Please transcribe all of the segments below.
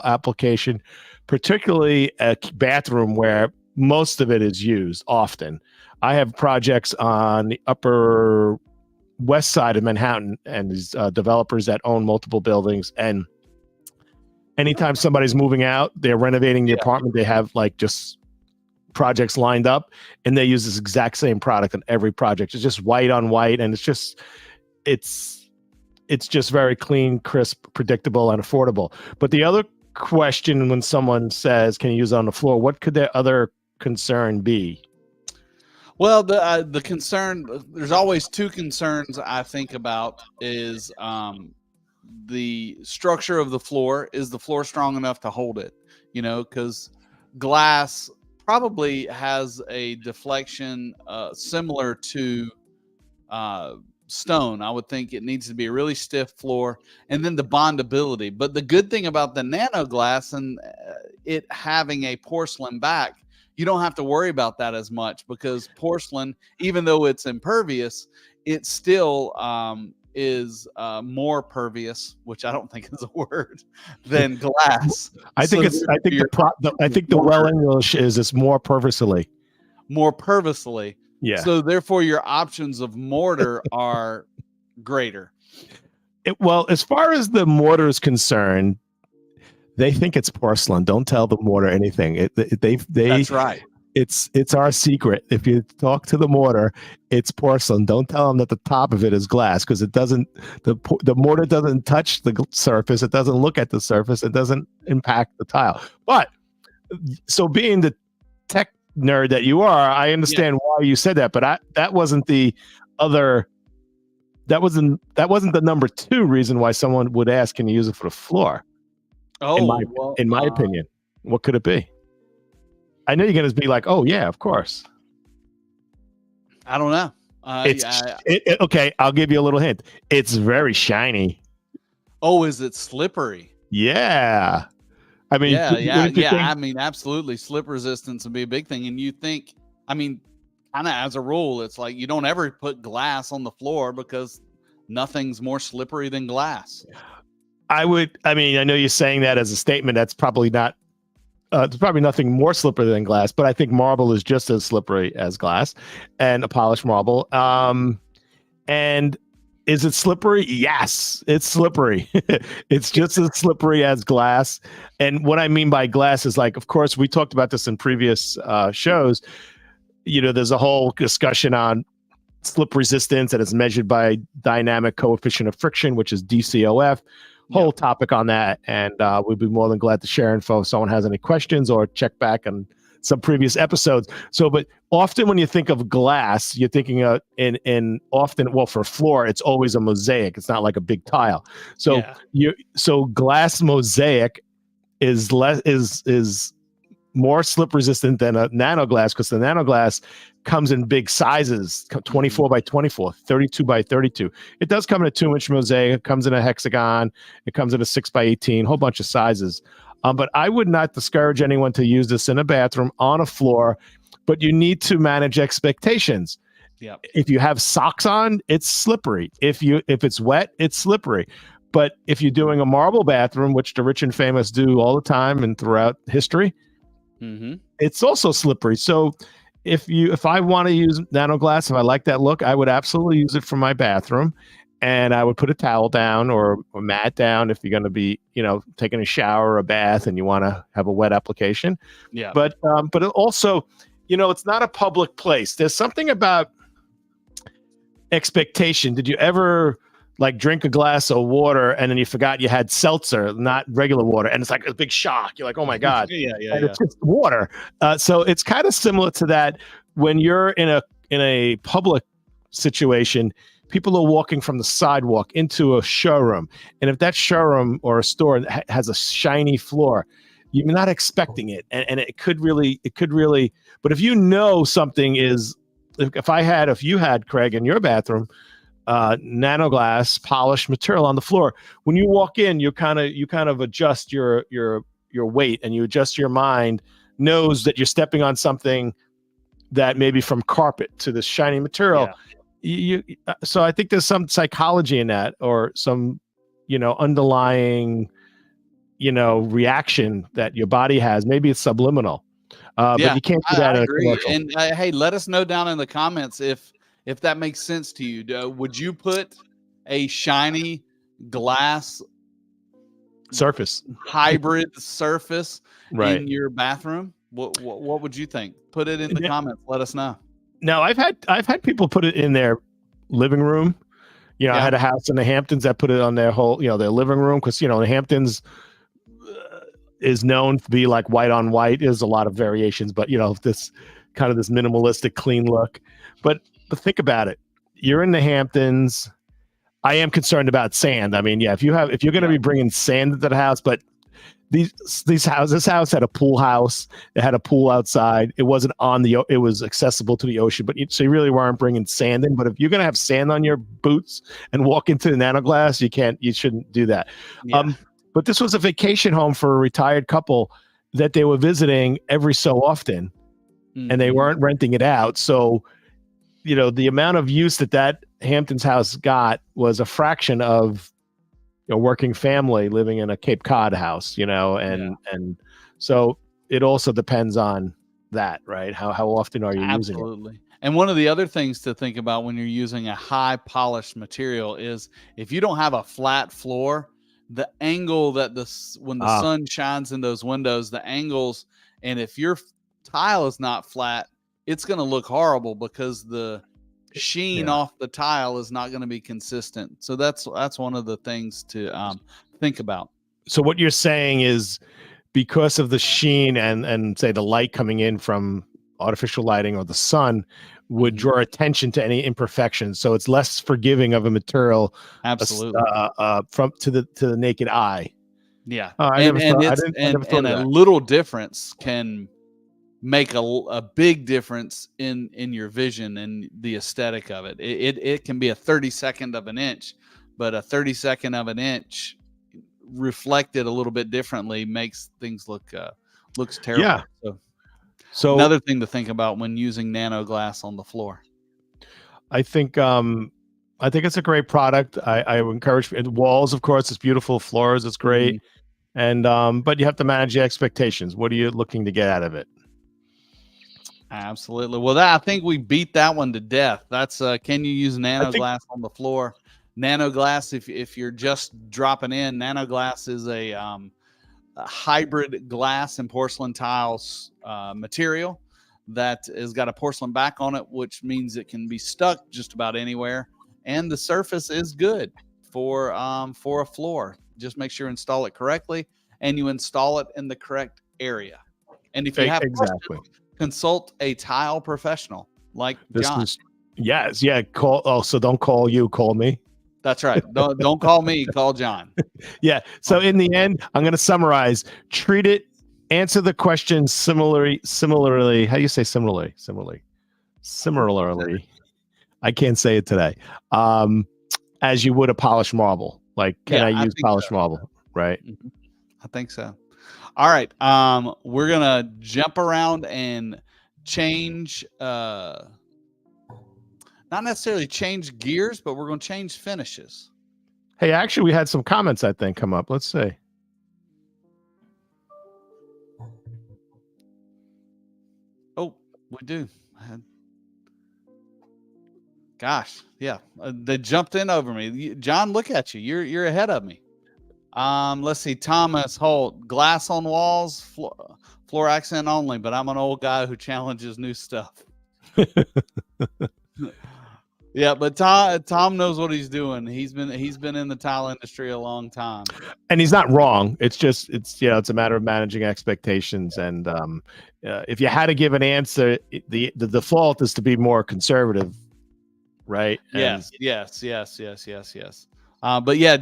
application, particularly a bathroom where most of it is used often. I have projects on the upper west side of Manhattan, and these developers that own multiple buildings. And anytime somebody's moving out, they're renovating the apartment, they have like just projects lined up, and they use this exact same product on every project. It's just white on white, and it's just very clean, crisp, predictable, and affordable. But the other question when someone says, can you use it on the floor, what could their other concern be? Well, the concern, there's always two concerns I think about is the structure of the floor. Is the floor strong enough to hold it? You know, because glass probably has a deflection similar to stone. I would think it needs to be a really stiff floor, and then the bondability. But the good thing about the nano glass and it having a porcelain back, you don't have to worry about that as much, because porcelain, even though it's impervious, it still is more pervious, which I don't think is a word, than glass. I think the well English is it's more purposely. More purposely. Yeah. So therefore, your options of mortar are greater. Well, as far as the mortar is concerned, they think it's porcelain. Don't tell the mortar anything. That's right. It's our secret. If you talk to the mortar, it's porcelain. Don't tell them that the top of it is glass, because it doesn't. The mortar doesn't touch the surface. It doesn't look at the surface. It doesn't impact the tile. But so, being the tech nerd that you are, I understand why you said that. But that wasn't the other. That wasn't the number two reason why someone would ask, "Can you use it for the floor?" Oh, in my opinion, what could it be? I know you're going to be like, "Oh yeah, of course." I don't know. Okay, I'll give you a little hint. It's very shiny. Oh, is it slippery? Yeah. I mean, I mean, absolutely. Slip resistance would be a big thing. And you think, I mean, kind of as a rule, it's like you don't ever put glass on the floor because nothing's more slippery than glass. I know you're saying that as a statement. That's probably not. There's probably nothing more slippery than glass, but I think marble is just as slippery as glass, and a polished marble. And is it slippery? Yes, it's slippery. It's just as slippery as glass. And what I mean by glass is, like, of course, we talked about this in previous shows. You know, there's a whole discussion on slip resistance that is measured by dynamic coefficient of friction, which is DCOF. Whole topic on that, and we'd be more than glad to share info if someone has any questions, or check back on some previous episodes. So, but often when you think of glass, you're thinking of for floor, it's always a mosaic. It's not like a big tile. So so glass mosaic is more slip resistant than a nano glass, because the nano glass comes in big sizes, 24 by 24, 32 by 32. It does come in a 2-inch mosaic. It comes in a hexagon. It comes in a 6 by 18, whole bunch of sizes. But I would not discourage anyone to use this in a bathroom on a floor, but you need to manage expectations. Yeah. If you have socks on, it's slippery. If it's wet, it's slippery. But if you're doing a marble bathroom, which the rich and famous do all the time and throughout history, it's also slippery. So if I want to use nano glass, if I like that look, I would absolutely use it for my bathroom, and I would put a towel down or a mat down if you're going to be, taking a shower or a bath and you want to have a wet application. Yeah. But it also, it's not a public place. There's something about expectation. Did you ever drink a glass of water and then you forgot you had seltzer, not regular water, and it's like a big shock? You're like, oh my God. It's just water. So it's kind of similar to that when you're in a public situation. People are walking from the sidewalk into a showroom, and if that showroom or a store has a shiny floor, you're not expecting it, and it could really. But if something is, if you had, Craig, in your bathroom, nano glass polished material on the floor, when you walk in, you kind of adjust your weight, and you adjust your mind, knows that you're stepping on something that maybe from carpet to this shiny material. So I think there's some psychology in that, or some underlying reaction that your body has. Maybe it's subliminal, but you can't do that I in a agree. commercial. And hey, let us know down in the comments if that makes sense to you. Would you put a shiny glass Surface, hybrid surface right? in your bathroom? What would you think? Put it in the comments. Let us know. No, I've had people put it in their living room. I had a house in the Hamptons that put it on their whole, their living room, because the Hamptons is known to be like white on white. There's a lot of variations, but this kind of this minimalistic, clean look. But think about it. You're in the Hamptons. I am concerned about sand. I mean, if you're going to be bringing sand into the house, but this house had a pool house. It had a pool outside. It wasn't it was accessible to the ocean, but so you really weren't bringing sand in. But if you're going to have sand on your boots and walk into the nanoglass, you shouldn't do that. Yeah. But this was a vacation home for a retired couple that they were visiting every so often, and they weren't renting it out. So, the amount of use that Hamptons house got was a fraction of a working family living in a Cape Cod house, and so it also depends on that, right? How often are you using it? Absolutely. And one of the other things to think about when you're using a high polished material is if you don't have a flat floor, the angle that when the sun shines in those windows, the angles, and if your tile is not flat, it's going to look horrible because the sheen off the tile is not going to be consistent. So that's one of the things to think about. So what you're saying is, because of the sheen and say the light coming in from artificial lighting or the sun would draw attention to any imperfections, so it's less forgiving of a material. Absolutely. From to the naked eye. Yeah. And a little difference can make a big difference in your vision and the aesthetic of it. It can be a 32nd of an inch, but a 32nd of an inch reflected a little bit differently makes things looks terrible. Yeah. So another thing to think about when using nano glass on the floor. I think it's a great product. I would encourage walls, of course, it's beautiful. Floors, it's great. And but you have to manage the expectations. What are you looking to get out of it? Absolutely. Well, I think we beat that one to death. That's can you use nano glass on the floor? Nano glass, if you're just dropping in, nano glass is a hybrid glass and porcelain tiles material that has got a porcelain back on it, which means it can be stuck just about anywhere, and the surface is good for a floor. Just make sure you install it correctly, and you install it in the correct area. And if you have questions, consult a tile professional like John. Call. So don't call you. Call me. That's right. Don't call me. Call John. Yeah. So in the end, I'm going to summarize. Treat it. Answer the question similarly. How do you say similarly? Similarly. I can't say it today. As you would a polished marble. Like, can I use polished marble? Right. I think so. All right. We're gonna jump around and change. Not necessarily change gears, but we're going to change finishes. Hey, actually, we had some comments, I think, come up. Let's see. Oh, we do. Gosh, yeah. They jumped in over me. John, look at you. You're ahead of me. Let's see. Thomas Holt, glass on walls, floor accent only, but I'm an old guy who challenges new stuff. Yeah, but Tom knows what he's doing. He's been in the tile industry a long time, and he's not wrong. It's a matter of managing expectations. And if you had to give an answer, the default is to be more conservative, right? Yes. But yeah,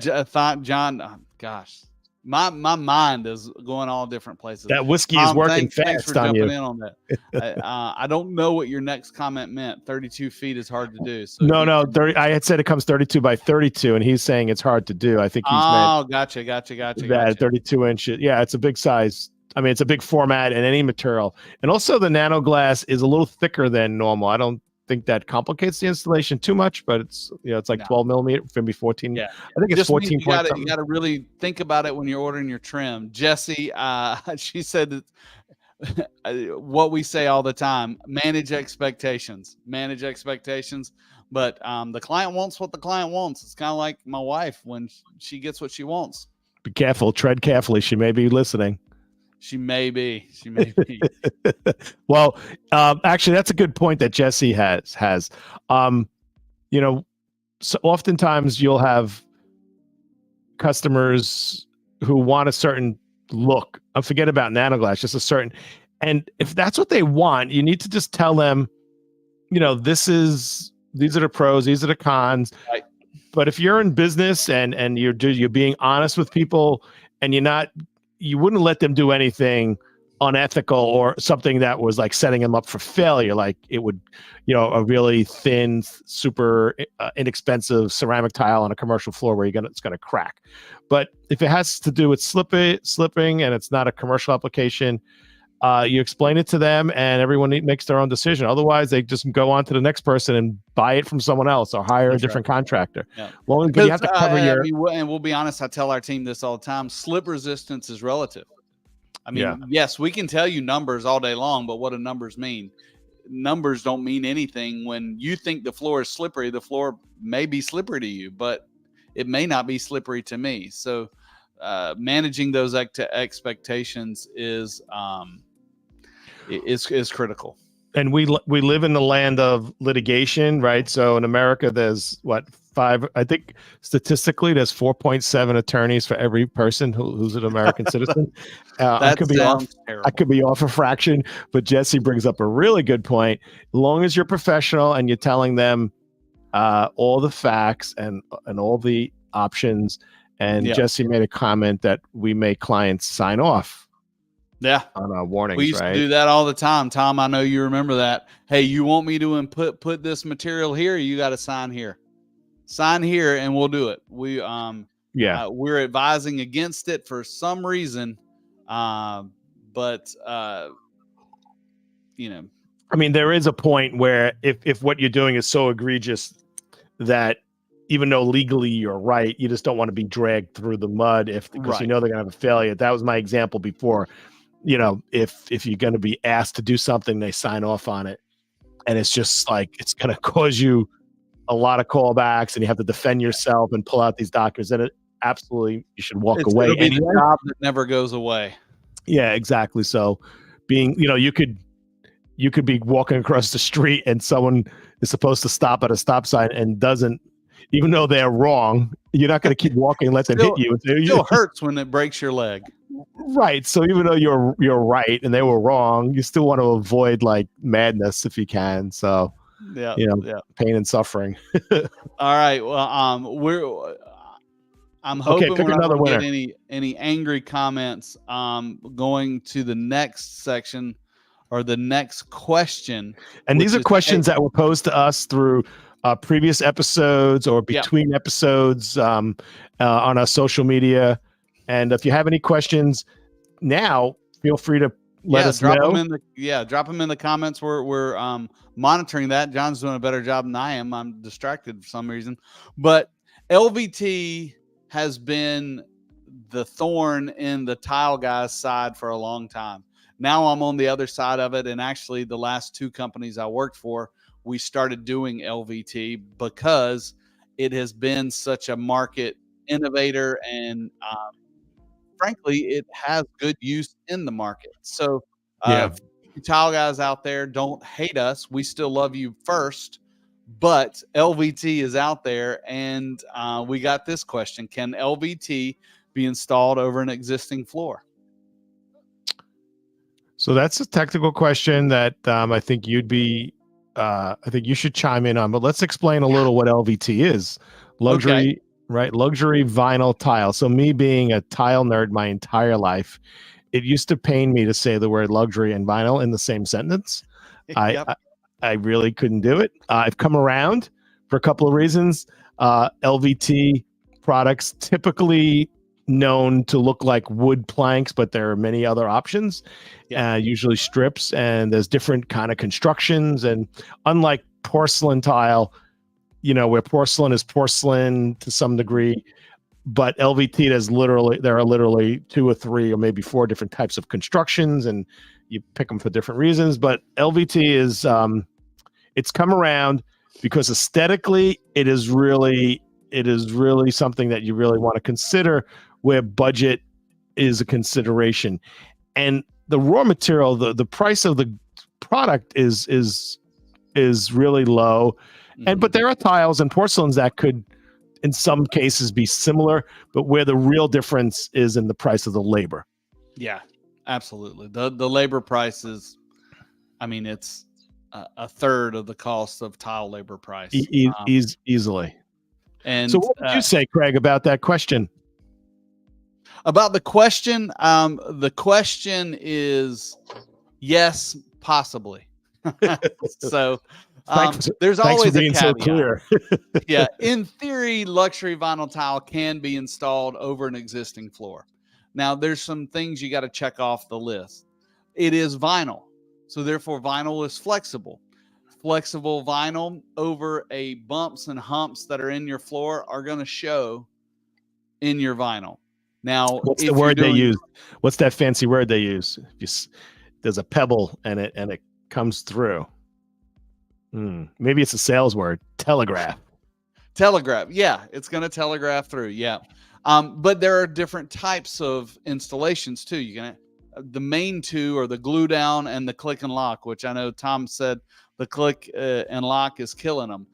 John. Gosh, my mind is going all different places. That whiskey is working fast. Thanks for jumping in on that. I don't know what your next comment meant. 32 feet is hard to do. So no, 30. I had said it comes 32 by 32, and he's saying it's hard to do. I think he's meant. Gotcha. That 32 inches. Yeah, it's a big size. I mean, it's a big format in any material, and also the nano glass is a little thicker than normal. I don't think that complicates the installation too much, but it's it's like No. 12 millimeter, maybe 14. Yeah. I think it's Just means 14 you point gotta something. you gotta really think about it when you're ordering your trim. Jesse, she said that what we say all the time: manage expectations, But the client wants what the client wants. It's kind of like my wife when she gets what she wants. Be careful, tread carefully. She may be listening. She may be. She may be. Well, actually, that's a good point that Jesse has. So oftentimes you'll have customers who want a certain look. Forget about nanoglass, just a certain. And if that's what they want, you need to just tell them, these are the pros, these are the cons. Right. But if you're in business and you're being honest with people, and you wouldn't let them do anything unethical or something that was like setting them up for failure. Like it would, a really thin, super inexpensive ceramic tile on a commercial floor where it's going to crack. But if it has to do with slipping and it's not a commercial application, you explain it to them and everyone makes their own decision. Otherwise, they just go on to the next person and buy it from someone else or hire a different contractor. Yeah. Well, but you have to cover and we'll be honest, I tell our team this all the time: slip resistance is relative. I mean, yes, we can tell you numbers all day long, but what do numbers mean? Numbers don't mean anything. When you think the floor is slippery, the floor may be slippery to you, but it may not be slippery to me. So managing those expectations is critical. And we live in the land of litigation, right? So in America, there's I think statistically there's 4.7 attorneys for every person who's an American citizen. I could be off a fraction, but Jesse brings up a really good point. As long as you're professional and you're telling them all the facts and all the options, and Jesse made a comment that we make clients sign off. Yeah, on our warnings. We used to do that all the time. Tom, I know you remember that. Hey, you want me to put this material here? You got to sign here. Sign here, and we'll do it. We're advising against it for some reason, but I mean, there is a point where if what you're doing is so egregious that even though legally you're right, you just don't want to be dragged through the mud because they're going to have a failure. That was my example before. If you're going to be asked to do something, they sign off on it, and it's just like it's going to cause you a lot of callbacks, and you have to defend yourself and pull out these documents. And you should walk away. It'll be the job that never goes away. Yeah, exactly. So, you could be walking across the street, and someone is supposed to stop at a stop sign and doesn't, even though they're wrong. You're not going to keep walking and let them hit you. It still hurts when it breaks your leg. Right. So even though you're right and they were wrong, you still want to avoid like madness if you can. So pain and suffering. All right. Well, I'm hoping we're not going to get any angry comments. Going to the next section or the next question. And these are questions that were posed to us through previous episodes or between episodes on our social media. And if you have any questions now, feel free to let us know. Drop them in the comments. We're monitoring that. John's doing a better job than I am. I'm distracted for some reason. But LVT has been the thorn in the tile guy's side for a long time. Now I'm on the other side of it. And actually, the last two companies I worked for, we started doing LVT because it has been such a market innovator and frankly, it has good use in the market. So you tile guys out there, don't hate us. We still love you first, but LVT is out there, and we got this question: can LVT be installed over an existing floor? So that's a technical question that I think I think you should chime in on, but let's explain a little what LVT is. Luxury vinyl tile. So me being a tile nerd my entire life, it used to pain me to say the word luxury and vinyl in the same sentence. I really couldn't do it. I've come around for a couple of reasons. LVT products typically known to look like wood planks, but there are many other options, usually strips, and there's different kind of constructions. And unlike porcelain tile, where porcelain is porcelain to some degree, but LVT there are literally 2 or 3 or maybe 4 different types of constructions, and you pick them for different reasons. But LVT is it's come around because aesthetically it is really something that you really want to consider, where budget is a consideration, and the raw material, the price of the product is really low. But there are tiles and porcelains that could in some cases be similar, but where the real difference is in the price of the labor. Yeah, absolutely. The labor price is, it's a third of the cost of tile labor price. Easily. And so what would you say, Craig, about that question? About the question is yes, possibly. So there's always a caveat. So clear. Yeah, in theory, luxury vinyl tile can be installed over an existing floor. Now, there's some things you got to check off the list. It is vinyl, so therefore vinyl is flexible. Flexible vinyl over a bumps and humps that are in your floor are going to show in your vinyl. Now, what's the word they use? What's that fancy word they use? There's a pebble and it comes through. Maybe it's a sales word. Telegraph. Yeah, it's going to telegraph through. Yeah. But there are different types of installations too. The main two are the glue down and the click and lock, which I know Tom said the click and lock is killing them.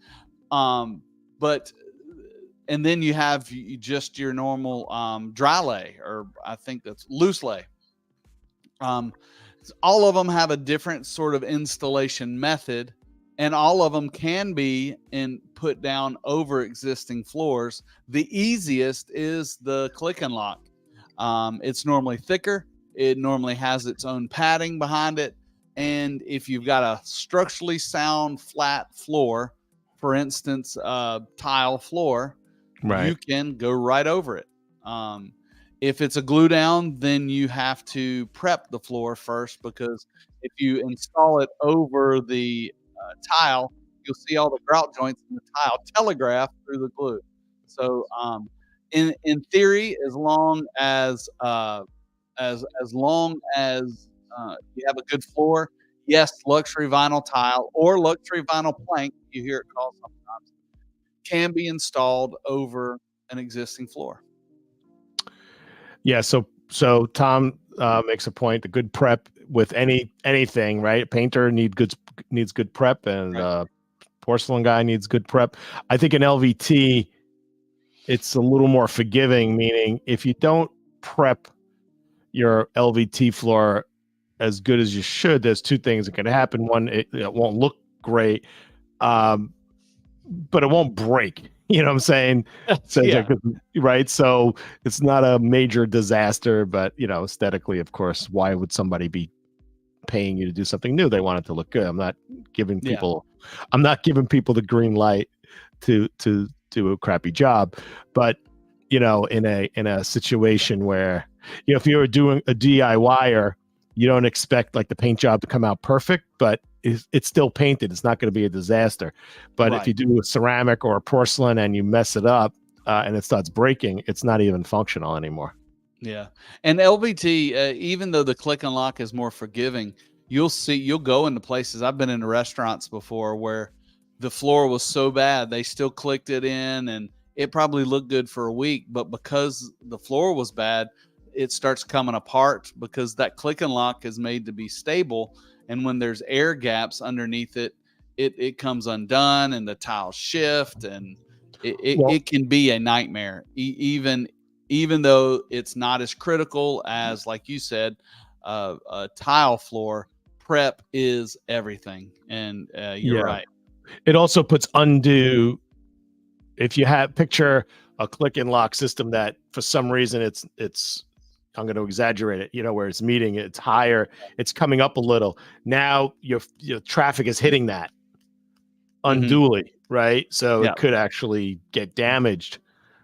And then you have just your normal dry lay, or I think that's loose lay. All of them have a different sort of installation method, and all of them can be put down over existing floors. The easiest is the click and lock. It's normally thicker. It normally has its own padding behind it. And if you've got a structurally sound flat floor, for instance, tile floor, right, you can go right over it. If it's a glue down, then you have to prep the floor first, because if you install it over the tile, you'll see all the grout joints in the tile telegraph through the glue. So in theory, as long as you have a good floor, yes, luxury vinyl tile or luxury vinyl plank, you hear it called sometimes, can be installed over an existing floor. Yeah, so Tom makes a point. The good prep with anything, right? A painter needs good prep, and right. Porcelain guy needs good prep. I think in LVT, it's a little more forgiving, meaning if you don't prep your LVT floor as good as you should, there's 2 things that can happen. One, it won't look great, but it won't break. You know what I'm saying? So, yeah. Right. So it's not a major disaster, but aesthetically, of course, why would somebody be paying you to do something new? They want it to look good. I'm not giving people the green light to do a crappy job. But in a situation where if you're doing a DIYer, you don't expect like the paint job to come out perfect, but it's still painted. It's not going to be a disaster. But right. if you do a ceramic or a porcelain and you mess it up and it starts breaking, it's not even functional anymore. Yeah. And LVT, even though the click and lock is more forgiving, you'll go into places. I've been in restaurants before where the floor was so bad, they still clicked it in, and it probably looked good for a week, but because the floor was bad, it starts coming apart, because that click and lock is made to be stable. And when there's air gaps underneath it, it comes undone, and the tiles shift, and it can be a nightmare. Even though it's not as critical as, like you said, a tile floor, prep is everything. And you're right. It also puts undue, if you picture a click and lock system that for some reason it's I'm going to exaggerate it, where it's meeting, it's higher, it's coming up a little. Now your traffic is hitting that unduly, right? So it could actually get damaged.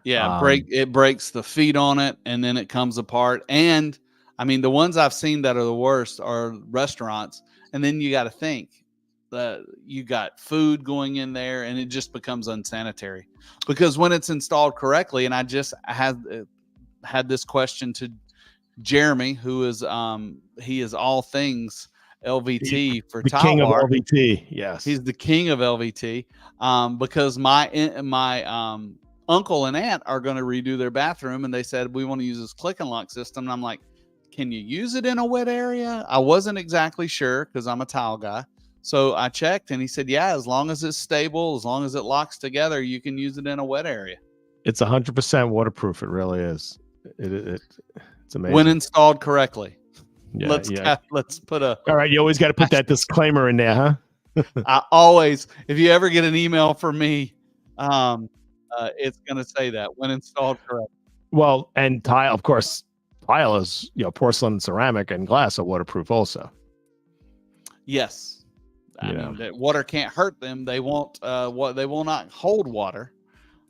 Yeah, it breaks the feet on it, and then it comes apart. And the ones I've seen that are the worst are restaurants. And then you got to think, you got food going in there, and it just becomes unsanitary. Because when it's installed correctly, and I just had this question to Jeremy, who is he is all things LVT for The tile king of bar. LVT. Yes, He's the king of LVT. Because my uncle and aunt are going to redo their bathroom, and they said we want to use this click and lock system. And I'm like, can you use it in a wet area? I wasn't exactly sure because I'm a tile guy. So I checked, and he said, yeah, as long as it's stable, as long as it locks together, you can use it in a wet area. It's 100% waterproof. It really is. It's amazing when installed correctly. Yeah, Let's put a. All right, you always got to put that disclaimer in there, huh? I always, if you ever get an email from me, it's going to say that when installed correctly. Well, and tile, of course, tile is porcelain, ceramic, and glass are waterproof also. Yes, I mean that water can't hurt them. They won't. They will not hold water.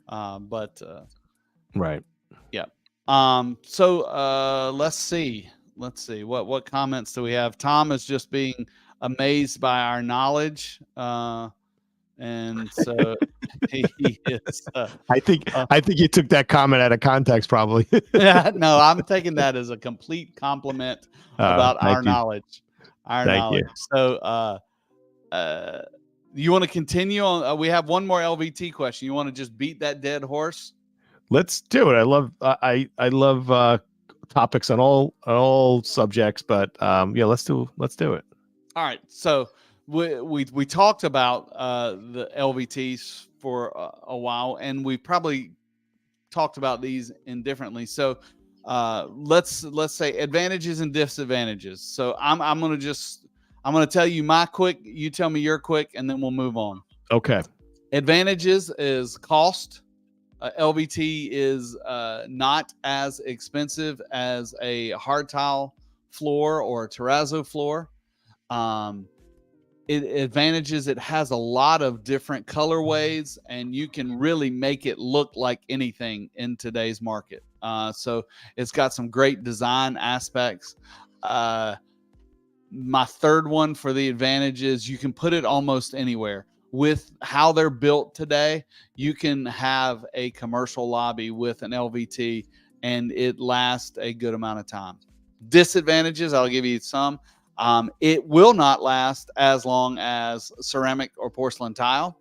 Right. Yeah. So let's see. What comments do we have? Tom is just being amazed by our knowledge. And so he is. I think you took that comment out of context, probably. No, I'm taking that as a complete compliment about our knowledge. Thank you. So, you want to continue on? We have one more LVT question. You want to just beat that dead horse? Let's do it. I love topics on all subjects, but let's do it. All right. So we talked about the LVTs for a while, and we probably talked about these indifferently. So let's say advantages and disadvantages. So I'm going to tell you my quick, you tell me your quick, and then we'll move on. Okay. Advantages is cost. LVT is not as expensive as a hard tile floor or a terrazzo floor. Advantages, it has a lot of different colorways, and you can really make it look like anything in today's market. So it's got some great design aspects. My third one for the advantages, you can put it almost anywhere. With how they're built today, you can have a commercial lobby with an LVT, and it lasts a good amount of time. Disadvantages, I'll give you some. It will not last as long as ceramic or porcelain tile.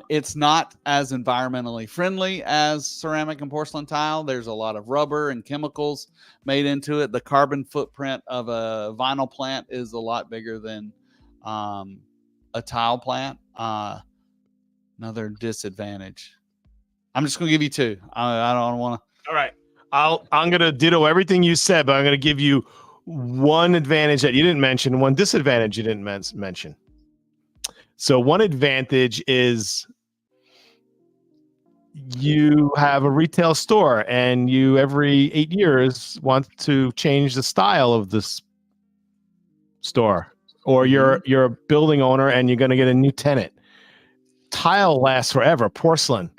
It's not as environmentally friendly as ceramic and porcelain tile. There's a lot of rubber and chemicals made into it. The carbon footprint of a vinyl plant is a lot bigger than a tile plant. Another disadvantage. I'm just going to give you two. I don't want to. All right. I'm going to ditto everything you said, but I'm going to give you one advantage that you didn't mention, one disadvantage you didn't mention. So one advantage is you have a retail store, and you every 8 years want to change the style of this store. Or you're a building owner and you're going to get a new tenant. Tile lasts forever. Porcelain,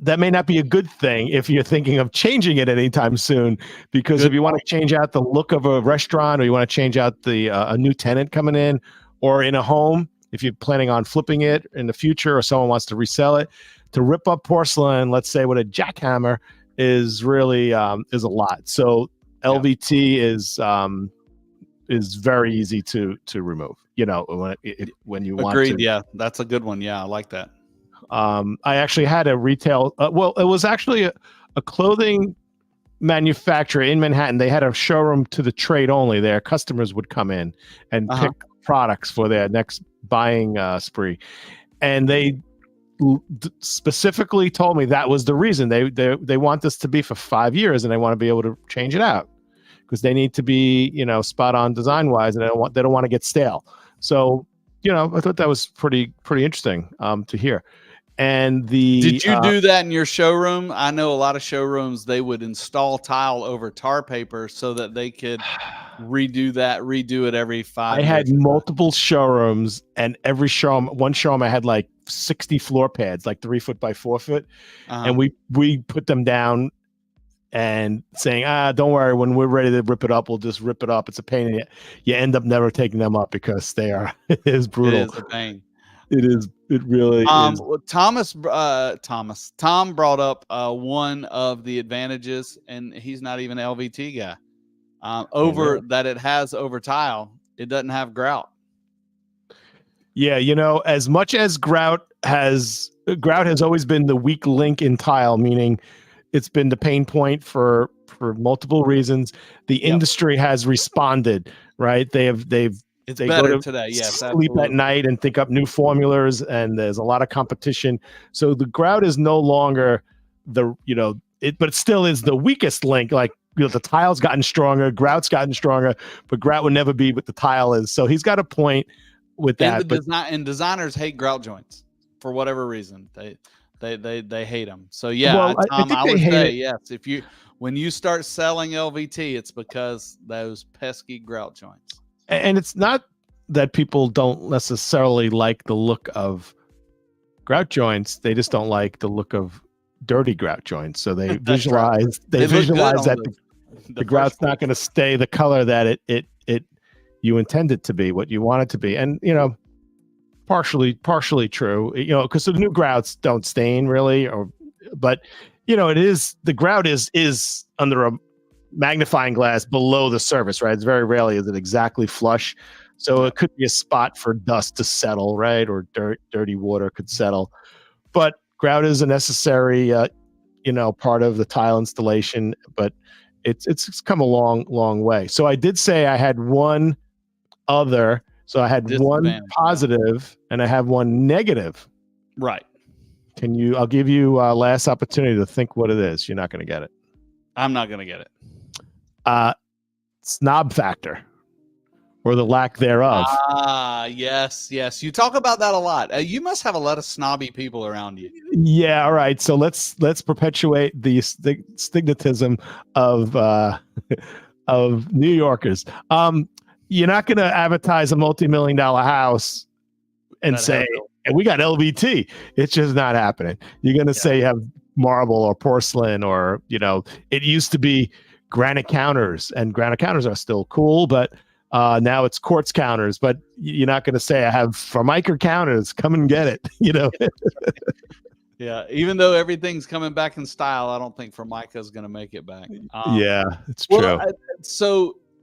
that may not be a good thing if you're thinking of changing it anytime soon. Because if you want to change out the look of a restaurant, or you want to change out the a new tenant coming in, or in a home, if you're planning on flipping it in the future, or someone wants to resell it, to rip up porcelain, let's say with a jackhammer, is really is a lot. So LVT is very easy to remove, when you want to. Agreed. Yeah, that's a good one. Yeah, I like that. I actually had a retail, it was actually a clothing manufacturer in Manhattan. They had a showroom to the trade only. Their customers would come in and pick products for their next buying spree. And they specifically told me that was the reason. They want this to be for 5 years, and they want to be able to change it out, because they need to be, spot on design wise, and they don't want to get stale. So, I thought that was pretty interesting to hear. And did you do that in your showroom? I know a lot of showrooms, they would install tile over tar paper so that they could redo it every 5 years. I had multiple showrooms, and every showroom, one showroom I had like 60 floor pads, like 3 foot by 4 foot. And we put them down and saying, don't worry, when we're ready to rip it up, we'll just rip it up. It's a pain. And you end up never taking them up because they are, it is brutal. It is a pain. It is. It really is. Tom brought up one of the advantages, and he's not even an LVT guy. That it has over tile, it doesn't have grout. Yeah, as much as grout has always been the weak link in tile, meaning it's been the pain point for multiple reasons. The industry has responded, right? They've It's they better go to today. Yes, sleep absolutely. at night and think up new formulas, and there's a lot of competition. So the grout is no longer but it still is the weakest link. Like, the tile's gotten stronger, grout's gotten stronger, but grout would never be what the tile is. So he's got a point with that. And designers hate grout joints for whatever reason. They hate them. So yeah, Tom, I would say yes. When you start selling LVT, it's because those pesky grout joints. And it's not that people don't necessarily like the look of grout joints. They just don't like the look of dirty grout joints. So they visualize that the grout's not going to stay the color that it you intend it to be, what you want it to be. And partially true, because the new grouts don't stain really, but it is, the grout is under a magnifying glass below the surface, right? It's very rarely is it exactly flush. So it could be a spot for dust to settle, right? Or dirty water could settle. But grout is a necessary part of the tile installation, but it's come a long way. So I did say I had one other. So I had one positive and I have one negative. Right. I'll give you last opportunity to think what it is. You're not going to get it. I'm not going to get it. Snob factor, or the lack thereof. Yes. You talk about that a lot. You must have a lot of snobby people around you. Yeah. All right. So let's perpetuate the stigmatism of New Yorkers. You're not going to advertise a multi-million-dollar house and say, and we got LVT. It's just not happening. You're going to say you have marble or porcelain, or, it used to be granite counters, and granite counters are still cool, but now it's quartz counters. But you're not going to say I have Formica counters, come and get it, Yeah, even though everything's coming back in style, I don't think Formica is going to make it back. Yeah, it's true.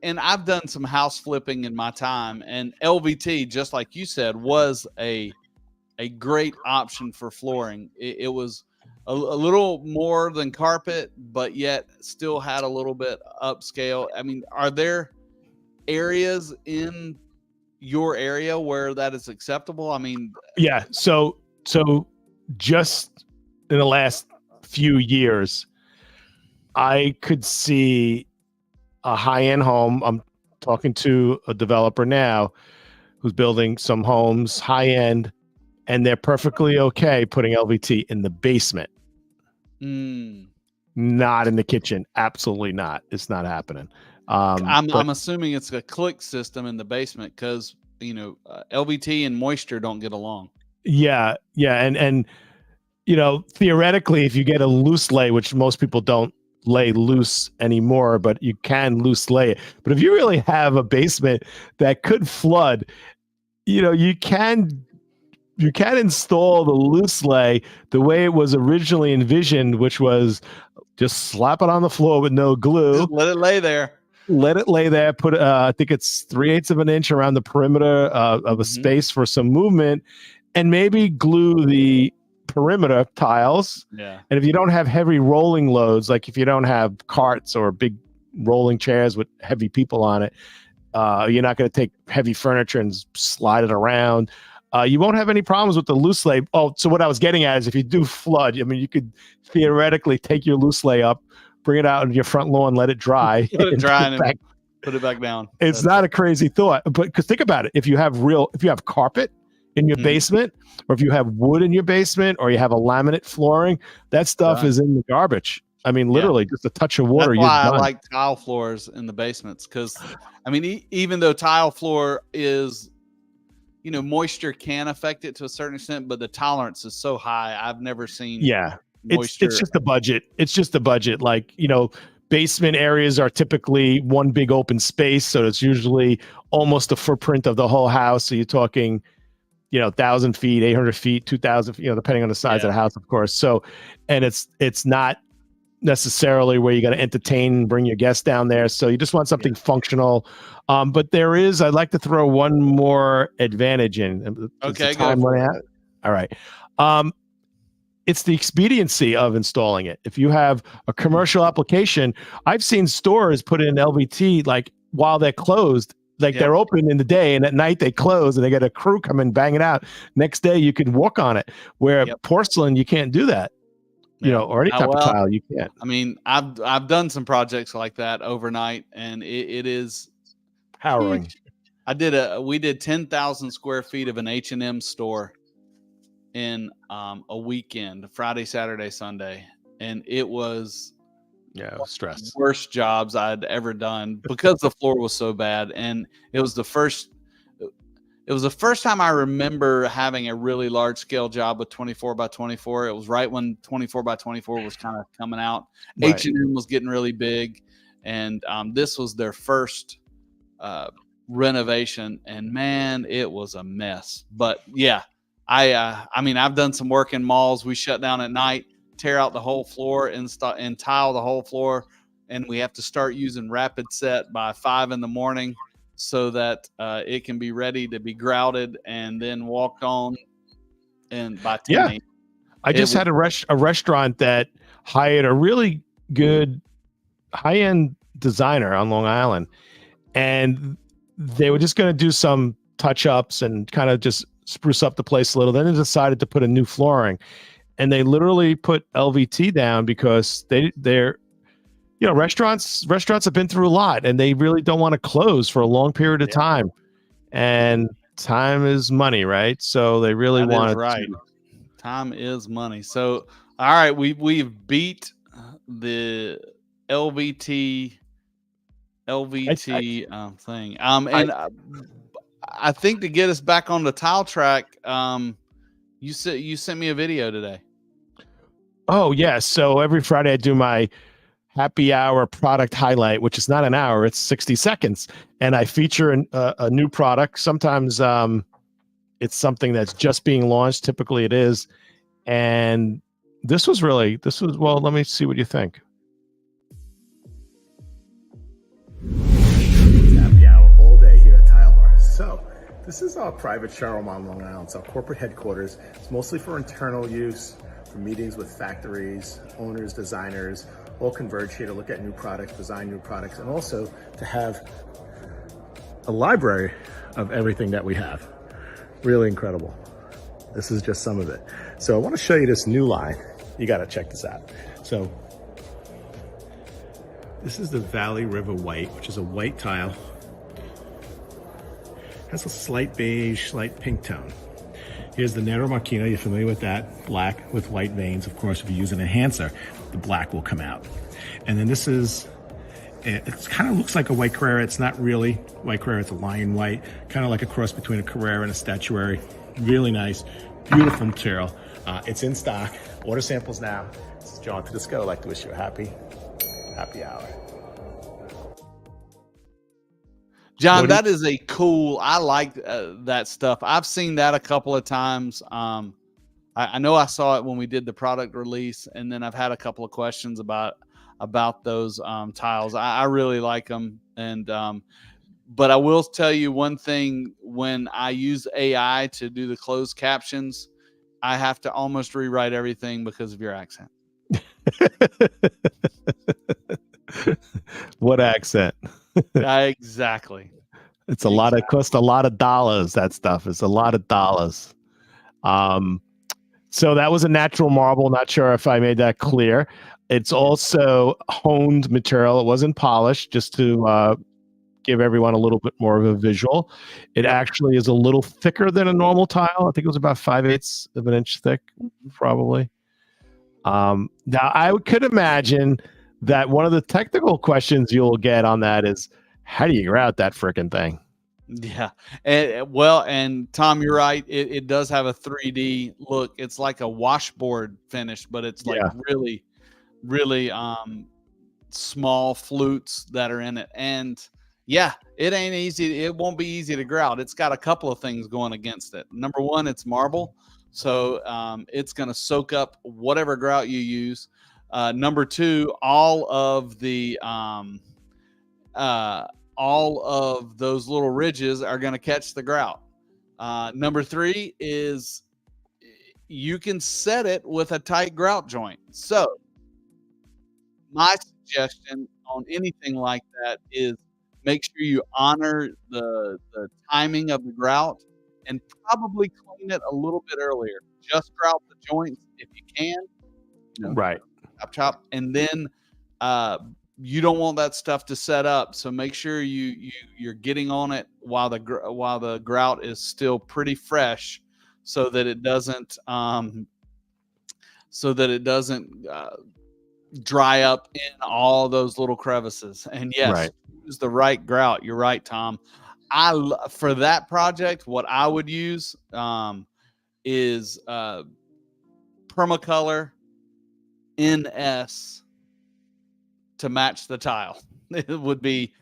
And I've done some house flipping in my time, and LVT, just like you said, was a great option for flooring. It was a little more than carpet, but yet still had a little bit upscale. I mean, are there areas in your area where that is acceptable? I mean, yeah. So just in the last few years, I could see a high-end home. I'm talking to a developer now who's building some homes high-end, and they're perfectly okay putting LVT in the basement. Not in the kitchen. Absolutely not. It's not happening. I'm assuming it's a click system in the basement, because LVT and moisture don't get along. Yeah, and theoretically, if you get a loose lay, which most people don't lay loose anymore, but you can loose lay it. But if you really have a basement that could flood, you can install the loose lay the way it was originally envisioned, which was just slap it on the floor with no glue. Just let it lay there. Put I think it's 3/8 of an inch around the perimeter of a space for some movement, and maybe glue the perimeter tiles. Yeah. And if you don't have heavy rolling loads, like if you don't have carts or big rolling chairs with heavy people on it, you're not going to take heavy furniture and slide it around. You won't have any problems with the loose lay. Oh, so what I was getting at is, if you do flood, I mean, you could theoretically take your loose lay up, bring it out on your front lawn, let it dry, put it back down. It's not a crazy thought, but because think about it, if you have carpet in your basement, or if you have wood in your basement, or you have a laminate flooring, that stuff is in the garbage. I mean, literally, just a touch of water. That's why I like tile floors in the basements, because I mean, even though tile floor is, moisture can affect it to a certain extent, but the tolerance is so high. I've never seen moisture. It's just the budget. It's just the budget. Like, basement areas are typically one big open space, so it's usually almost the footprint of the whole house. So you're talking, 1,000 feet, 800 feet, 2,000, depending on the size of the house, of course. So, and it's not necessarily where you got to entertain and bring your guests down there. So you just want something functional. But I'd like to throw one more advantage in. Okay, time go for running out? All right. It's the expediency of installing it. If you have a commercial application, I've seen stores put in LVT like while they're closed. Like they're open in the day and at night they close and they get a crew come and bang it out. Next day you can walk on it. Where porcelain, you can't do that. Or any type of tile, you can't. I mean, I've done some projects like that overnight, and it is harrowing. We did 10,000 square feet of an H&M store in a weekend, Friday, Saturday, Sunday, and it was stress. Worst jobs I'd ever done because the floor was so bad, and it was the first time I remember having a really large scale job with 24 by 24. It was right when 24 by 24 was kind of coming out. Right. H&M was getting really big, and this was their first renovation, and man, it was a mess. But yeah, I mean, I've done some work in malls. We shut down at night, tear out the whole floor and tile the whole floor, and we have to start using rapid set by 5 a.m. so that it can be ready to be grouted and then walked on. And by 10 a.m. I just had a restaurant that hired a really good high-end designer on Long Island, and they were just going to do some touch-ups and kind of just spruce up the place a little. Then they decided to put a new flooring, and they literally put LVT down because they're restaurants have been through a lot, and they really don't want to close for a long period of time. And time is money, right? So they really want to. Time is money. So, all right, we've beat the LVT thing. And I think to get us back on the tile track, you sent me a video today. Oh yeah. So every Friday I do my happy hour product highlight, which is not an hour, it's 60 seconds. And I feature a new product. Sometimes it's something that's just being launched. Typically it is. And this was, well, let me see what you think. Happy hour all day here at Tile Bar. So this is our private showroom on Long Island. It's our corporate headquarters. It's mostly for internal use, for meetings with factories, owners, designers, all converge here to look at new products, design new products, and also to have a library of everything that we have. Really incredible. This is just some of it. So I want to show you this new line. You got to check this out. So this is the Valley River White, which is a white tile. Has a slight beige, slight pink tone. Here's the Nero Marquino. You're familiar with that? Black with white veins. Of course, if you use an enhancer, the black will come out. And then this is, it kind of looks like a white Carrera. It's not really white Carrera. It's a lion white, kind of like a cross between a Carrera and a Statuary. Really nice, beautiful material. It's in stock. Order samples now. This is John to Disco. I'd like to wish you a happy hour. John, that is a cool, I like that stuff. I've seen that a couple of times. I know I saw it when we did the product release, and then I've had a couple of questions about those tiles. I really like them. And but I will tell you one thing, when I use AI to do the closed captions, I have to almost rewrite everything because of your accent. What accent? Exactly. It's a lot of, cost a lot of dollars. That stuff is a lot of dollars. So that was a natural marble. Not sure if I made that clear. It's also honed material. It wasn't polished, just to give everyone a little bit more of a visual. It actually is a little thicker than a normal tile. I think it was about 5/8 of an inch thick, probably. Now I could imagine that one of the technical questions you'll get on that is, how do you grout that freaking thing? Yeah. And Tom, you're right. It does have a 3D look. It's like a washboard finish, but it's like Yeah. really, really small flutes that are in it. And yeah, it ain't easy. It won't be easy to grout. It's got a couple of things going against it. Number one, it's marble. So it's going to soak up whatever grout you use. Number two, all of those little ridges are going to catch the grout. Number three is you can set it with a tight grout joint. So my suggestion on anything like that is make sure you honor the timing of the grout and probably clean it a little bit earlier. Just grout the joints if you can. Right. Chop, and then you don't want that stuff to set up. So make sure you're getting on it while the grout is still pretty fresh, so that it doesn't dry up in all those little crevices. And yes, Right. use the right grout. You're right, Tom. For that project, what I would use is Permacolor NS to match the tile. That would be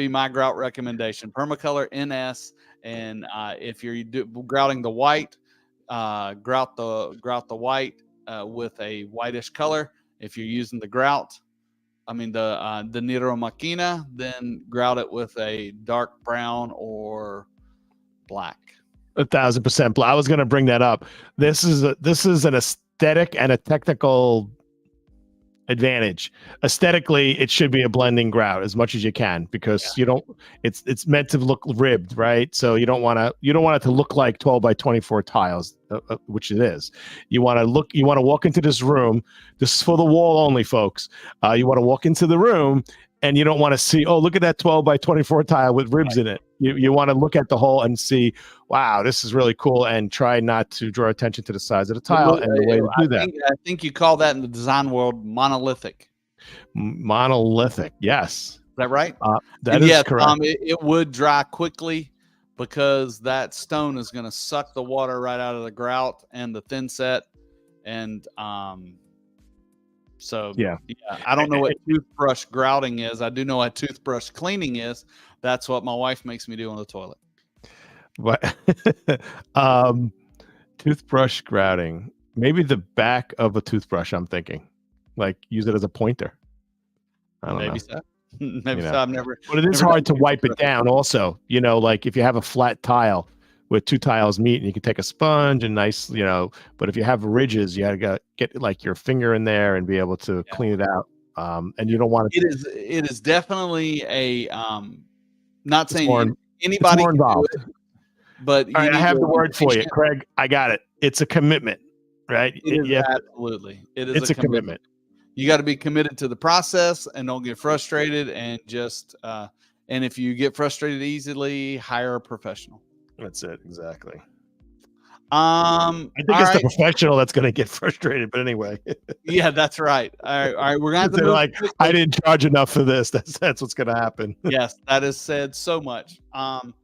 my grout recommendation. Permacolor NS, and if you're grouting the white, grout the white with a whitish color. If you're using the Nero Machina, then grout it with a dark brown or black. 1,000%. I was going to bring that up. This is an aesthetic and a technical advantage. Aesthetically, it should be a blending grout as much as you can, because you don't. It's meant to look ribbed, right? So you don't want it to look like 12 by 24 tiles, which it is. You want to walk into this room. This is for the wall only, folks. You want to walk into the room, and you don't want to see, oh, look at that 12 by 24 tile with ribs in it. You want to look at the whole and see, wow, this is really cool, and try not to draw attention to the size of the tile and the way to do that. I think you call that in the design world monolithic. Monolithic, yes. Is that right? That is correct. It would dry quickly, because that stone is going to suck the water right out of the grout and the thin set. And so I don't know what toothbrush grouting is. I do know what toothbrush cleaning is. That's what my wife makes me do on the toilet. What? Toothbrush grouting. Maybe the back of a toothbrush, I'm thinking. Like, use it as a pointer. I don't know. So. Maybe so. I've never. But it is hard to wipe it down also. Like if you have a flat tile where two tiles meet, and you can take a sponge and nice, but if you have ridges, you gotta get like your finger in there and be able to clean it out. And you don't want to. It is definitely a not saying anybody can do it, but all right, I have the word for you, Craig. I got it. It's a commitment, right? Absolutely. It's a commitment. You got to be committed to the process and don't get frustrated, and just and if you get frustrated easily, hire a professional. That's it. Exactly. I think it's the professional that's going to get frustrated, but anyway. Yeah, that's right. All right. We're going to have to like, I didn't charge enough for this. That's what's going to happen. Yes, that is said so much. All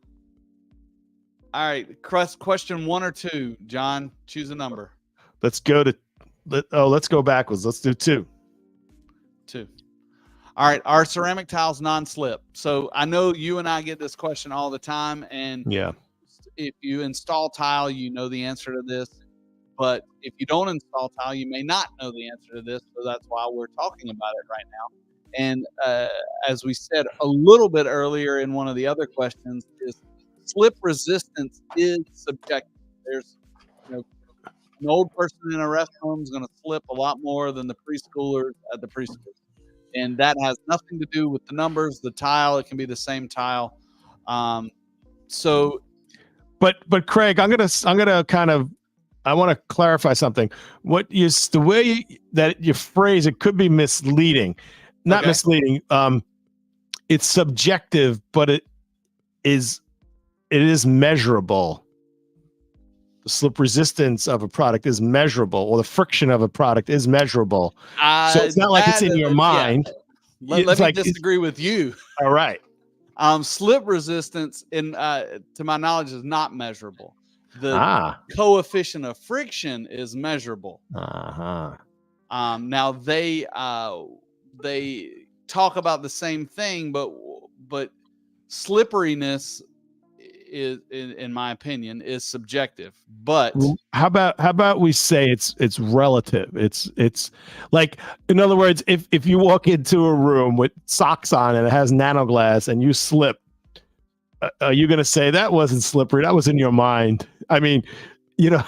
right. Question 1 or 2, John, choose a number. Let's go backwards. Let's do 2. 2. All right. Are ceramic tiles non-slip? So I know you and I get this question all the time, and if you install tile, you know the answer to this. But if you don't install tile, you may not know the answer to this. So that's why we're talking about it right now. And as we said a little bit earlier in one of the other questions, is slip resistance is subjective. There's an old person in a restroom is going to slip a lot more than the preschoolers at the preschool. And that has nothing to do with the numbers, the tile. It can be the same tile. But Craig, I'm gonna kind of, I want to clarify something. The way that you phrase it could be misleading, not misleading. It's subjective, but it is measurable. The slip resistance of a product is measurable, or the friction of a product is measurable. So it's not like it's in your mind. Let me disagree with you. All right. Slip resistance, to my knowledge, is not measurable. The Ah. coefficient of friction is measurable. Uh-huh. Now they talk about the same thing, but slipperiness is, in my opinion, is subjective. But How about we say it's relative? It's like, in other words, if you walk into a room with socks on and it has nanoglass and you slip, are you going to say that wasn't slippery? That was in your mind. I mean, you know.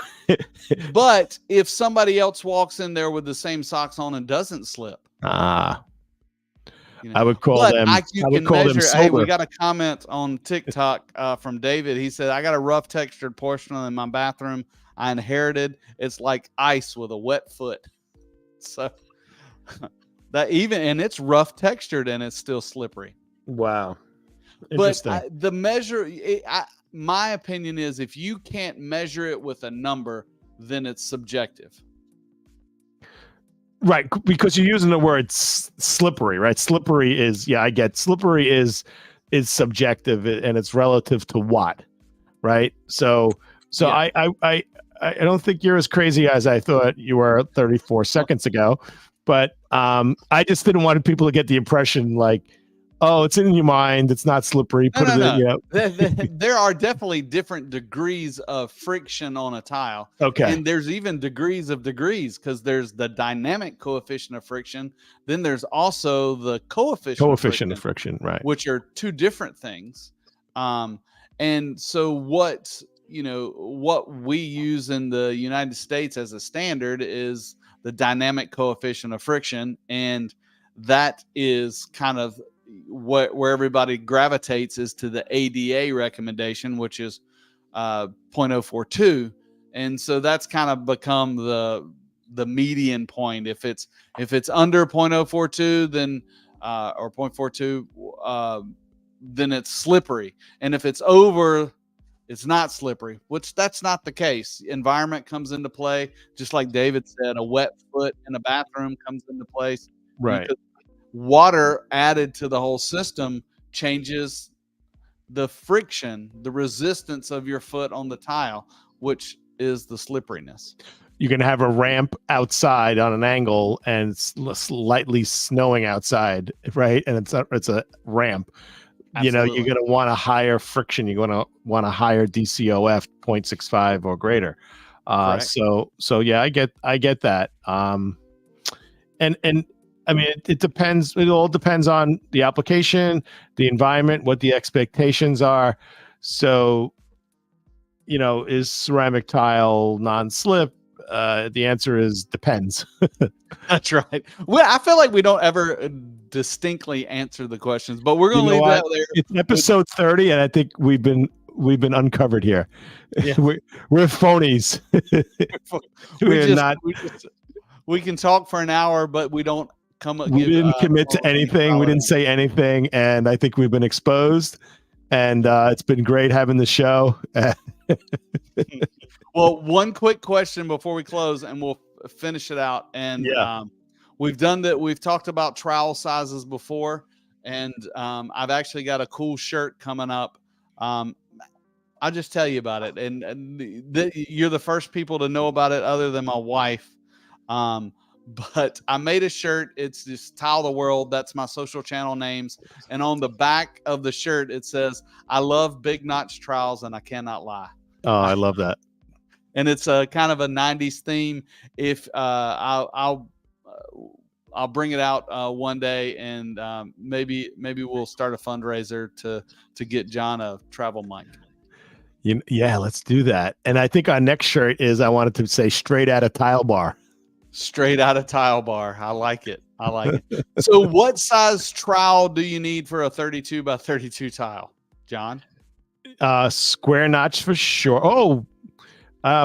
But if somebody else walks in there with the same socks on and doesn't slip, you know, I would call them. I would call them sober. Hey, we got a comment on TikTok from David. He said, "I got a rough textured portion in my bathroom I inherited. It's like ice with a wet foot." So that and it's rough textured and it's still slippery. Wow. But the measure, my opinion is, if you can't measure it with a number, then it's subjective. Right, because you're using the word slippery, right? Slippery is, I get slippery is subjective and it's relative to what, right? So yeah. I don't think you're as crazy as I thought you were 34 seconds ago, but I just didn't want people to get the impression like, oh, it's in your mind, it's not slippery. Put it in, you know. There are definitely different degrees of friction on a tile. Okay. And there's even degrees, because there's the dynamic coefficient of friction. Then there's also the coefficient of friction, right? Which are two different things. And so what we use in the United States as a standard is the dynamic coefficient of friction. And that is kind of where everybody gravitates, is to the ADA recommendation, which is 0.042. And so that's kind of become the median point. If it's under 0.042, then or 0.42, then it's slippery. And if it's over, it's not slippery, which that's not the case. Environment comes into play. Just like David said, a wet foot in a bathroom comes into place. Right. Because water added to the whole system changes the friction, the resistance of your foot on the tile, which is the slipperiness. You can have a ramp outside on an angle and it's slightly snowing outside, right? And it's a ramp. Absolutely. You know, you're going to want a higher friction. You're going to want a higher DCOF 0.65 or greater. So yeah, I get that. And I mean, it depends. It all depends on the application, the environment, what the expectations are. So, you know, is ceramic tile non-slip? The answer is depends. That's right. Well, I feel like we don't ever distinctly answer the questions, but we're going to leave that there. It's episode 30, and I think we've been uncovered here. Yeah. We're phonies. We can talk for an hour, but we don't. We didn't commit to anything. We didn't say anything, and I think we've been exposed. And it's been great having the show. Well, one quick question before we close, and we'll finish it out. And we've done that. We've talked about trowel sizes before, and I've actually got a cool shirt coming up. I'll just tell you about it, and you're the first people to know about it, other than my wife. But I made a shirt. It's just Tile the World. That's my social channel names. And on the back of the shirt, it says, "I love big notch trowels and I cannot lie." Oh, I love that. And it's a kind of a 90s theme. If I'll bring it out one day, and maybe we'll start a fundraiser to get John a travel mic. Yeah, let's do that. And I think our next shirt is, I wanted to say, straight out of Tile Bar. Straight out of Tile Bar. I like it. So what size trowel do you need for a 32 by 32 tile, John? Square notch for sure. Oh,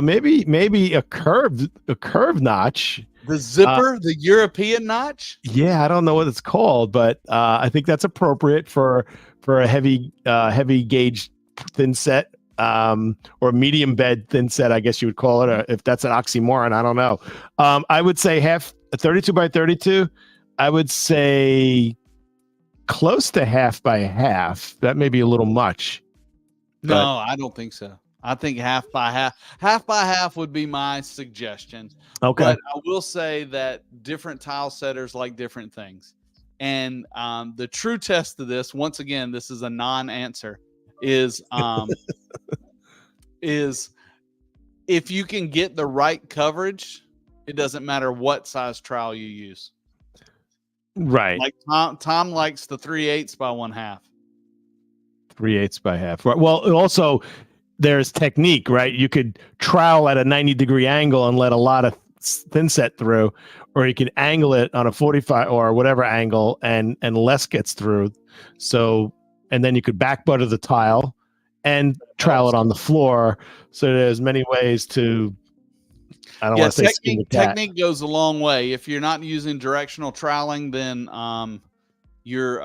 maybe a curved notch. The zipper, the European notch? Yeah, I don't know what it's called, but I think that's appropriate for a heavy gauge thin set. Or medium bed thin set, I guess you would call it, or if that's an oxymoron, I don't know. I would say half a 32 by 32. I would say close to half by half. That may be a little much. No, I don't think so. I think half by half would be my suggestion. Okay. But I will say that different tile setters like different things. And the true test of this, once again, this is a non-answer, is is if you can get the right coverage, it doesn't matter what size trowel you use. Right. Like Tom likes the 3/8 by 1/2. 3/8 by half. Right. Well, also there's technique, right? You could trowel at a 90-degree angle and let a lot of thin set through, or you can angle it on a 45 or whatever angle and less gets through. So, and then you could back butter the tile and trowel it on the floor. So there's many ways to, I don't want to say skin the cat. Technique goes a long way. If you're not using directional troweling, then you're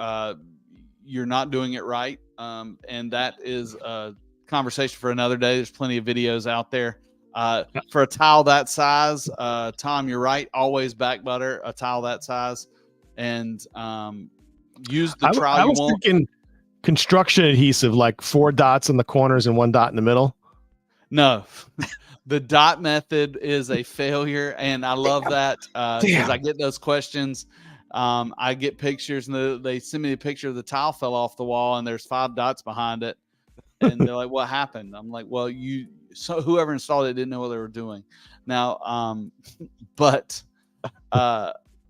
not doing it right. And that is a conversation for another day. There's plenty of videos out there. For a tile that size, Tom, you're right. Always back butter a tile that size, and use the trowel. I was thinking construction adhesive, like 4 dots in the corners and 1 dot in the middle. No, the dot method is a failure, and I love that because I get those questions. I get pictures, and they send me a picture of the tile fell off the wall, and there's 5 dots behind it, and they're like, "What happened?" I'm like, "Well, so whoever installed it didn't know what they were doing." Now, but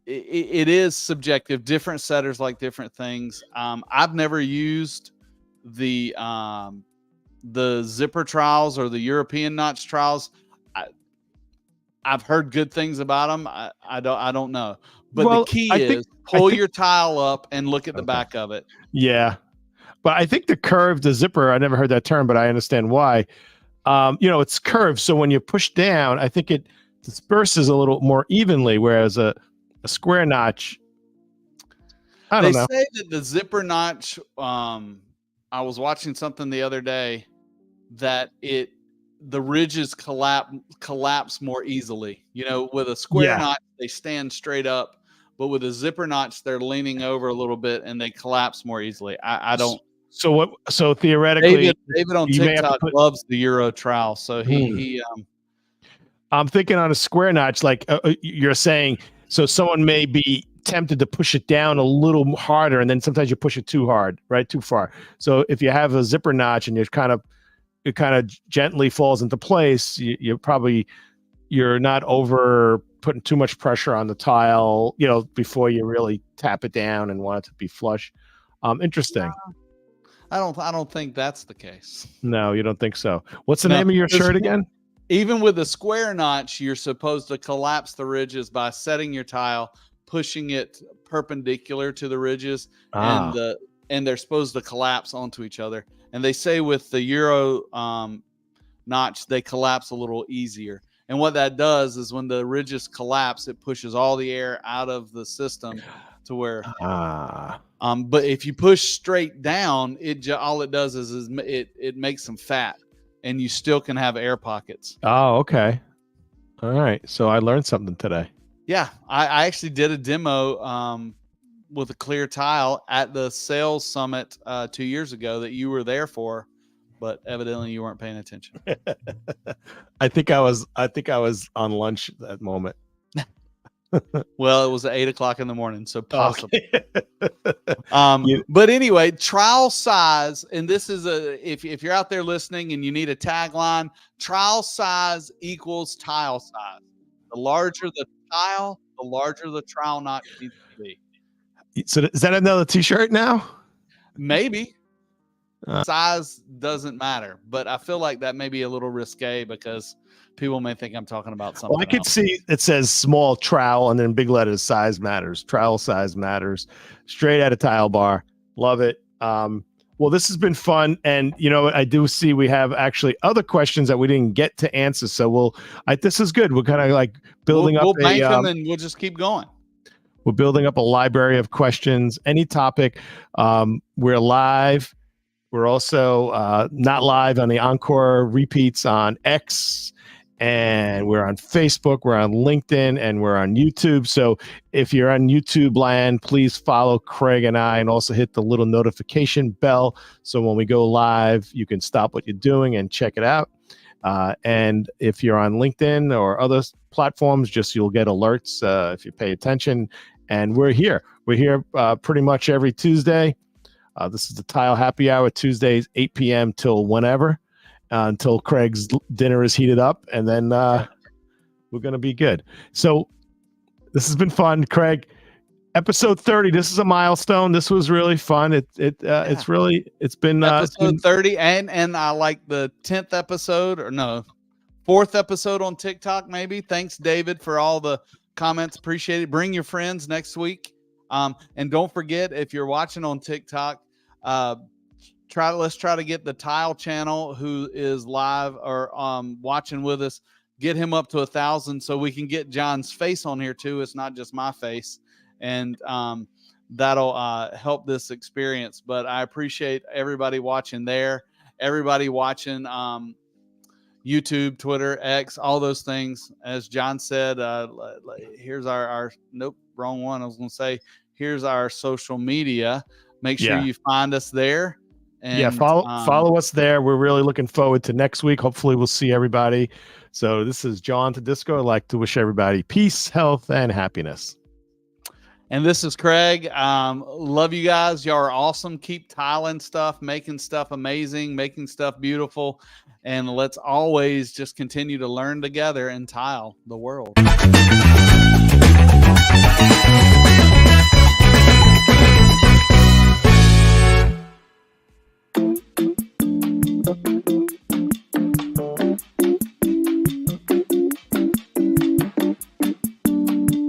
it is subjective. Different setters like different things. I've never used the zipper trowels or the European notch trowels. I've heard good things about them. I don't know. But the key is pull your tile up and look at the back of it. Yeah. But I think the zipper, I never heard that term, but I understand why. It's curved. So when you push down, I think it disperses a little more evenly, whereas a square notch, I don't know. They say that the zipper notch, I was watching something the other day that the ridges collapse more easily. With a square notch, they stand straight up, but with a zipper notch, they're leaning over a little bit and they collapse more easily. I don't. So theoretically, David on TikTok loves the Euro trowel. So he I'm thinking on a square notch, like you're saying, so someone may be tempted to push it down a little harder, and then sometimes you push it too hard, right? Too far. So if you have a zipper notch and it kind of gently falls into place, you're not over putting too much pressure on the tile, before you really tap it down and want it to be flush. Interesting. I don't think that's the case. No, you don't think so. What's the name of your shirt again? Even with a square notch, you're supposed to collapse the ridges by setting your tile, pushing it perpendicular to the ridges, and they're supposed to collapse onto each other. And they say with the Euro notch, they collapse a little easier. And what that does is when the ridges collapse, it pushes all the air out of the system to where. But if you push straight down, all it does is it makes them fat, and you still can have air pockets. Oh, okay. All right. So I learned something today. Yeah, I actually did a demo with a clear tile at the sales summit 2 years ago that you were there for, but evidently you weren't paying attention. I think I was on lunch at that moment. Well, it was at 8 o'clock in the morning, so possibly. Okay. But anyway, trowel size, and this is if you're out there listening and you need a tagline, trowel size equals tile size. The larger the tile, the larger the trowel notch needs to be. So is that another t-shirt now? Maybe. Size doesn't matter, but I feel like that may be a little risque because people may think I'm talking about something. Well, I could see it says small trowel and then big letters, size matters. Trowel size matters. Straight out of Tile Bar. Love it. Well, this has been fun. And, I do see we have actually other questions that we didn't get to answer. So this is good. We're kind of like building up. We'll bank them and we'll just keep going. We're building up a library of questions, any topic. We're live. We're also not live on the Encore repeats on X and we're on Facebook, we're on LinkedIn, and we're on YouTube. So if you're on YouTube land, please follow Craig and I, and also hit the little notification bell. So when we go live, you can stop what you're doing and check it out. And if you're on LinkedIn or other platforms, you'll get alerts if you pay attention. And we're here pretty much every Tuesday. This is the Tile Happy Hour, Tuesdays, 8 p.m. till whenever. Until Craig's dinner is heated up, and then we're going to be good. So this has been fun, Craig. Episode 30. This is a milestone. This was really fun. It's been episode 30, and I like the 10th episode, or no, 4th episode on TikTok. Maybe. Thanks, David, for all the comments. Appreciate it. Bring your friends next week. And don't forget, if you're watching on TikTok, let's try to get the Tile channel, who is live or watching with us, get him up to 1,000 so we can get John's face on here too. It's not just my face, and that'll help this experience. But I appreciate everybody watching there, everybody watching YouTube, Twitter, X, all those things. As John said, here's our nope, wrong one. I was going to say, here's our social media. Make sure you find us there. And, follow us there. We're really looking forward to next week. Hopefully we'll see everybody. So this is John Tedisco. I'd like to wish everybody peace, health, and happiness. And this is Craig. Love you guys. Y'all are awesome. Keep tiling stuff, making stuff amazing, making stuff beautiful. And let's always just continue to learn together and tile the world.